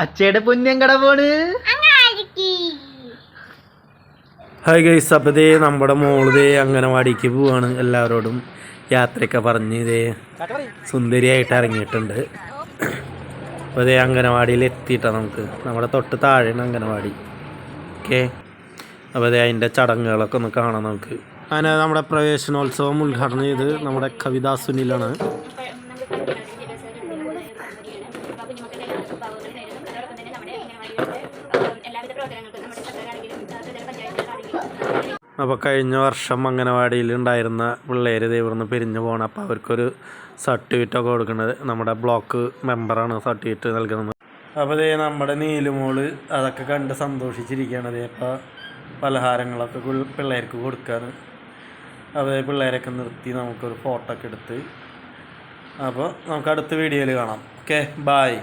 അച്ഛയുടെ പുണ്യം കട പോണ്. ഹായ് ഗൈസ്, അപ്പോൾ ഇതേ നമ്മുടെ മോളിതേ അംഗനവാടിക്ക് പോവാണ്. എല്ലാവരോടും യാത്രയൊക്കെ പറഞ്ഞ് ഇതേ സുന്ദരിയായിട്ട് ഇറങ്ങിയിട്ടുണ്ട്. അപ്പോൾ ഇതേ അംഗനവാടിയിൽ എത്തിയിട്ടാണ് നമുക്ക് നമ്മുടെ തൊട്ട് താഴെയാണ് അംഗനവാടി. ഓക്കെ, അപ്പോൾ ഇതേ അതിൻ്റെ ചടങ്ങുകളൊക്കെ ഒന്ന് കാണാം നമുക്ക്. അങ്ങനെ നമ്മുടെ പ്രവേശനോത്സവം ഉദ്ഘാടനം ചെയ്ത് നമ്മുടെ കവിതാ സുനിലാണ്. അപ്പോൾ കഴിഞ്ഞ വർഷം അംഗനവാടിയിൽ ഉണ്ടായിരുന്ന പിള്ളേർ ഇവിടുന്ന് പിരിഞ്ഞു പോകണം. അപ്പോൾ അവർക്കൊരു സർട്ടിഫിക്കറ്റൊക്കെ കൊടുക്കുന്നത് നമ്മുടെ ബ്ലോക്ക് മെമ്പറാണ് സർട്ടിഫിക്കറ്റ് നൽകുന്നത്. അപ്പോൾ ഇതേ നമ്മുടെ നീലുമോള് അതൊക്കെ കണ്ട് സന്തോഷിച്ചിരിക്കുകയാണ്. അതേ ഇപ്പോൾ പലഹാരങ്ങളൊക്കെ പിള്ളേർക്ക് കൊടുക്കാൻ. അപ്പോൾ പിള്ളേരൊക്കെ നിർത്തി നമുക്കൊരു ഫോട്ടോ ഒക്കെ എടുത്ത്. അപ്പോൾ നമുക്ക് അടുത്ത വീഡിയോയിൽ കാണാം. Okay, bye.